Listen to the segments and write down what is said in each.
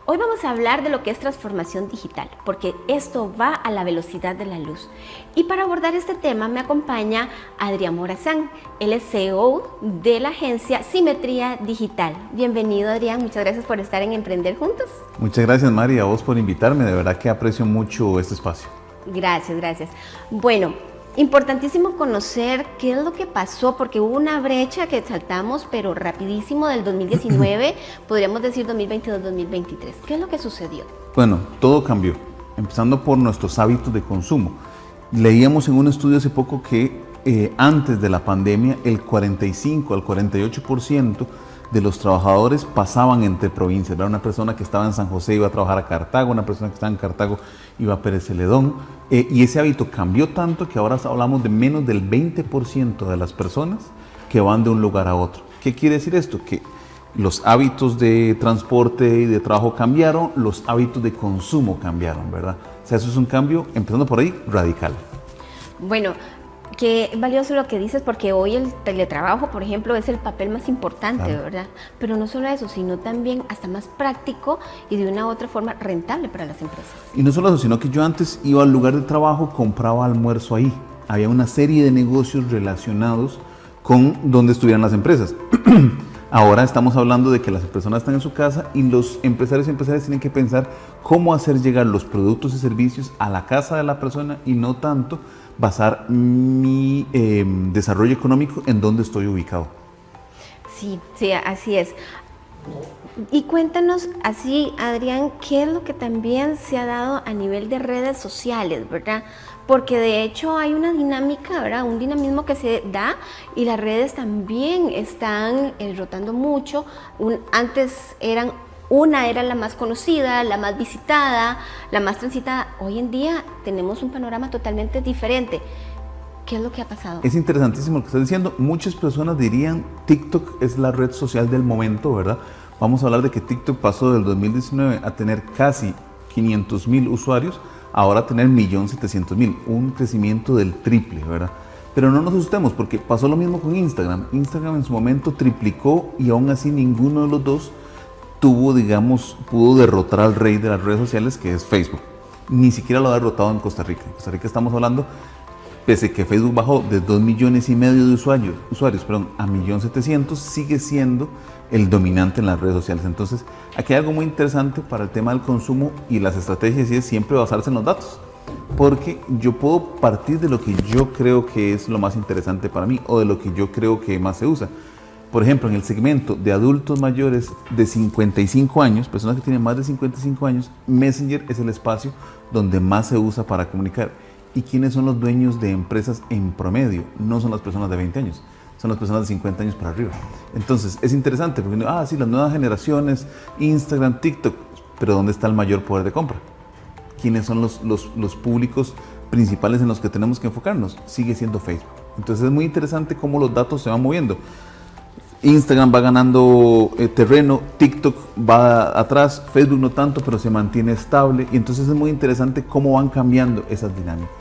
Hoy vamos a hablar de lo que es transformación digital, porque esto va a la velocidad de la luz. Y para abordar este tema me acompaña Adrián Morazán, él es CEO de la agencia Simetría Digital. Bienvenido, Adrián, muchas gracias por estar en Emprender Juntos. Muchas gracias, Mari, a vos por invitarme, de verdad que aprecio mucho este espacio. Gracias, gracias. Bueno, importantísimo conocer qué es lo que pasó, porque hubo una brecha que saltamos, pero rapidísimo, del 2019, podríamos decir 2022-2023. ¿Qué es lo que sucedió? Bueno, todo cambió, empezando por nuestros hábitos de consumo. Leíamos en un estudio hace poco que antes de la pandemia, el 45 al 48% de los trabajadores pasaban entre provincias. Era una persona que estaba en San José iba a trabajar a Cartago, una persona que estaba en Cartago iba a Pérez Celedón, y ese hábito cambió tanto que ahora hablamos de menos del 20% de las personas que van de un lugar a otro. ¿Qué quiere decir esto? Que los hábitos de transporte y de trabajo cambiaron, los hábitos de consumo cambiaron, ¿verdad? O sea, eso es un cambio, empezando por ahí, radical. Bueno, qué valioso lo que dices, porque hoy el teletrabajo, por ejemplo, es el papel más importante, claro, ¿verdad? Pero no solo eso, sino también hasta más práctico y de una u otra forma rentable para las empresas. Y no solo eso, sino que yo antes iba al lugar de trabajo, compraba almuerzo ahí. Había una serie de negocios relacionados con donde estuvieran las empresas. Ahora estamos hablando de que las personas están en su casa y los empresarios y empresarias tienen que pensar cómo hacer llegar los productos y servicios a la casa de la persona y no tanto basar mi desarrollo económico en dónde estoy ubicado. Sí, sí, así es. Y cuéntanos así, Adrián, ¿qué es lo que también se ha dado a nivel de redes sociales, verdad? Porque de hecho hay una dinámica, ¿verdad? Un dinamismo que se da y las redes también están rotando mucho. Antes una era la más conocida, la más visitada, la más transitada. Hoy en día tenemos un panorama totalmente diferente. ¿Qué es lo que ha pasado? Es interesantísimo lo que estás diciendo. Muchas personas dirían TikTok es la red social del momento, ¿verdad? Vamos a hablar de que TikTok pasó del 2019 a tener casi 500,000 usuarios, ahora a tener 1.700.000, un crecimiento del triple, ¿verdad? Pero no nos asustemos porque pasó lo mismo con Instagram. Instagram en su momento triplicó y aún así ninguno de los dos pudo derrotar al rey de las redes sociales, que es Facebook. Ni siquiera lo ha derrotado en Costa Rica. En Costa Rica estamos hablando, pese que Facebook bajó de 2,5 millones de usuarios a 1.700.000, sigue siendo el dominante en las redes sociales. Entonces, aquí hay algo muy interesante para el tema del consumo y las estrategias, y es siempre basarse en los datos. Porque yo puedo partir de lo que yo creo que es lo más interesante para mí o de lo que yo creo que más se usa. Por ejemplo, en el segmento de adultos mayores de 55 años, personas que tienen más de 55 años, Messenger es el espacio donde más se usa para comunicar. ¿Y quiénes son los dueños de empresas en promedio? No son las personas de 20 años, son las personas de 50 años para arriba. Entonces, es interesante porque, sí, las nuevas generaciones, Instagram, TikTok, pero ¿dónde está el mayor poder de compra? ¿Quiénes son los públicos principales en los que tenemos que enfocarnos? Sigue siendo Facebook. Entonces, es muy interesante cómo los datos se van moviendo. Instagram va ganando terreno, TikTok va atrás, Facebook no tanto, pero se mantiene estable, y entonces es muy interesante cómo van cambiando esas dinámicas.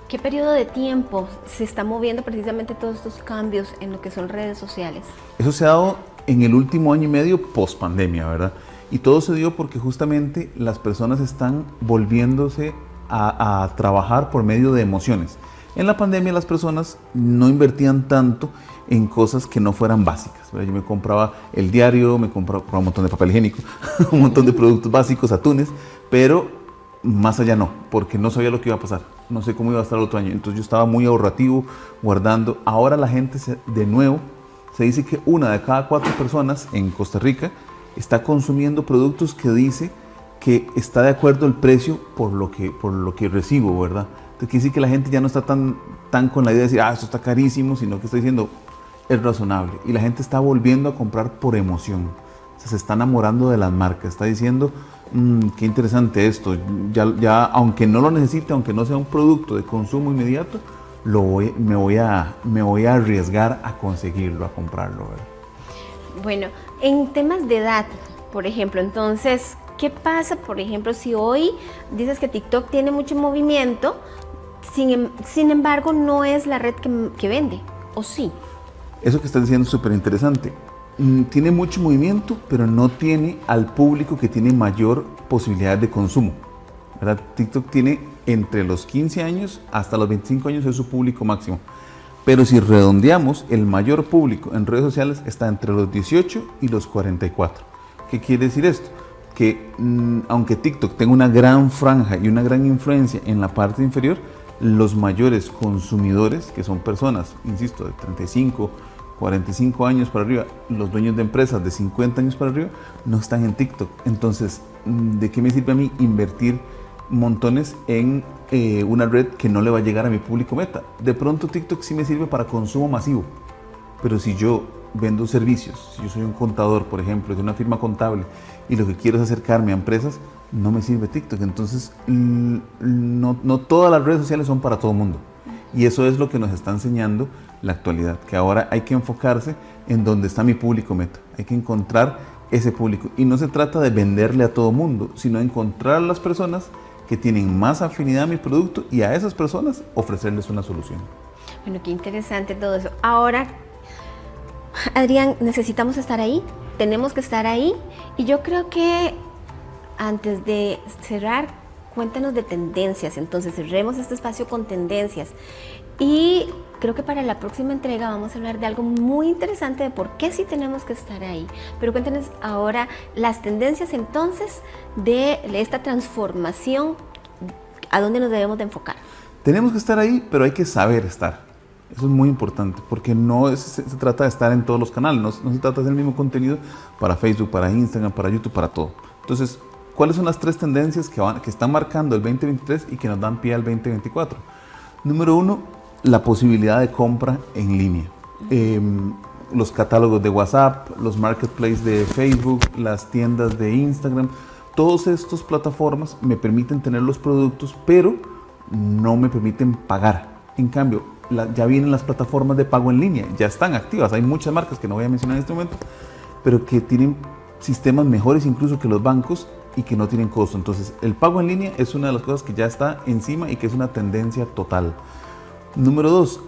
¿Qué periodo de tiempo se está moviendo precisamente todos estos cambios en lo que son redes sociales? Eso se ha dado en el último año y medio post pandemia, ¿verdad? Y todo se dio porque justamente las personas están volviéndose a trabajar por medio de emociones. En la pandemia las personas no invertían tanto en cosas que no fueran básicas, ¿verdad? Yo me compraba el diario, me compraba un montón de papel higiénico, un montón de productos básicos, atunes, pero más allá no, porque no sabía lo que iba a pasar, no sé cómo iba a estar el otro año. Entonces yo estaba muy ahorrativo, guardando. Ahora la gente, de nuevo, se dice que 1 de cada 4 personas en Costa Rica está consumiendo productos que dice que está de acuerdo el precio por lo que recibo, ¿verdad? Entonces quiere decir que la gente ya no está tan con la idea de decir, esto está carísimo, sino que está diciendo, es razonable. Y la gente está volviendo a comprar por emoción. O sea, se está enamorando de las marcas, está diciendo, qué interesante esto, ya aunque no lo necesite, aunque no sea un producto de consumo inmediato, me voy a arriesgar a conseguirlo, a comprarlo, ¿verdad? Bueno, en temas de edad, por ejemplo, entonces, ¿qué pasa, por ejemplo, si hoy dices que TikTok tiene mucho movimiento, sin embargo no es la red que vende, o sí? Eso que estás diciendo es súper interesante. Tiene mucho movimiento, pero no tiene al público que tiene mayor posibilidad de consumo, ¿verdad? TikTok tiene entre los 15 años hasta los 25 años es su público máximo. Pero si redondeamos, el mayor público en redes sociales está entre los 18 y los 44. ¿Qué quiere decir esto? Que aunque TikTok tenga una gran franja y una gran influencia en la parte inferior, los mayores consumidores, que son personas, insisto, de 35, 45 años para arriba, los dueños de empresas de 50 años para arriba, no están en TikTok. Entonces, ¿de qué me sirve a mí invertir montones en una red que no le va a llegar a mi público meta? De pronto TikTok sí me sirve para consumo masivo, pero si yo vendo servicios, si yo soy un contador, por ejemplo, de una firma contable y lo que quiero es acercarme a empresas, no me sirve TikTok. Entonces, no todas las redes sociales son para todo el mundo. Y eso es lo que nos está enseñando la actualidad, que ahora hay que enfocarse en donde está mi público meta. Hay que encontrar ese público. Y no se trata de venderle a todo el mundo, sino encontrar a las personas que tienen más afinidad a mi producto y a esas personas ofrecerles una solución. Bueno, qué interesante todo eso. Ahora, Adrián, necesitamos estar ahí, tenemos que estar ahí, y yo creo que antes de cerrar, cuéntanos de tendencias. Entonces cerremos este espacio con tendencias, y creo que para la próxima entrega vamos a hablar de algo muy interesante de por qué sí tenemos que estar ahí. Pero cuéntanos ahora las tendencias entonces de esta transformación, a dónde nos debemos de enfocar. Tenemos que estar ahí, pero hay que saber estar. Eso es muy importante, porque no se trata de estar en todos los canales, no se trata de hacer el mismo contenido para Facebook, para Instagram, para YouTube, para todo. Entonces, ¿cuáles son las 3 tendencias que están marcando el 2023 y que nos dan pie al 2024? Número 1, la posibilidad de compra en línea. Los catálogos de WhatsApp, los marketplaces de Facebook, las tiendas de Instagram, todas estas plataformas me permiten tener los productos, pero no me permiten pagar. En cambio, ya vienen las plataformas de pago en línea, ya están activas. Hay muchas marcas que no voy a mencionar en este momento, pero que tienen sistemas mejores incluso que los bancos y que no tienen costo. Entonces, el pago en línea es una de las cosas que ya está encima y que es una tendencia total. Número 2,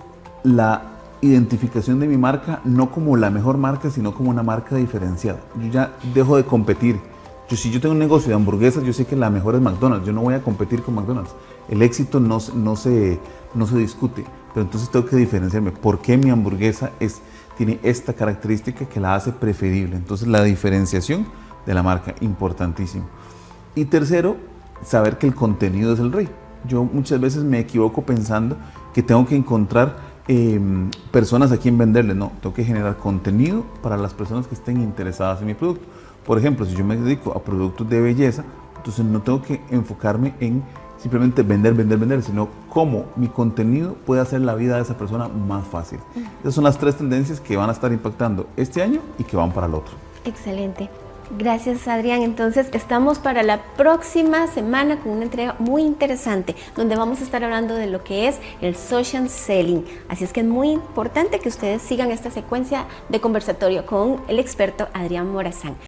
la identificación de mi marca, no como la mejor marca, sino como una marca diferenciada. Yo ya dejo de competir. Si yo tengo un negocio de hamburguesas, yo sé que la mejor es McDonald's. Yo no voy a competir con McDonald's. El éxito no se discute, pero entonces tengo que diferenciarme. ¿Por qué mi hamburguesa tiene esta característica que la hace preferible? Entonces, la diferenciación de la marca, importantísimo. Y tercero, saber que el contenido es el rey. Yo muchas veces me equivoco pensando que tengo que encontrar personas a quien venderle. No, tengo que generar contenido para las personas que estén interesadas en mi producto. Por ejemplo, si yo me dedico a productos de belleza, entonces no tengo que enfocarme en simplemente vender, sino cómo mi contenido puede hacer la vida de esa persona más fácil. Esas son las 3 tendencias que van a estar impactando este año y que van para el otro. Excelente. Gracias, Adrián. Entonces, estamos para la próxima semana con una entrega muy interesante, donde vamos a estar hablando de lo que es el social selling. Así es que es muy importante que ustedes sigan esta secuencia de conversatorio con el experto Adrián Morazán.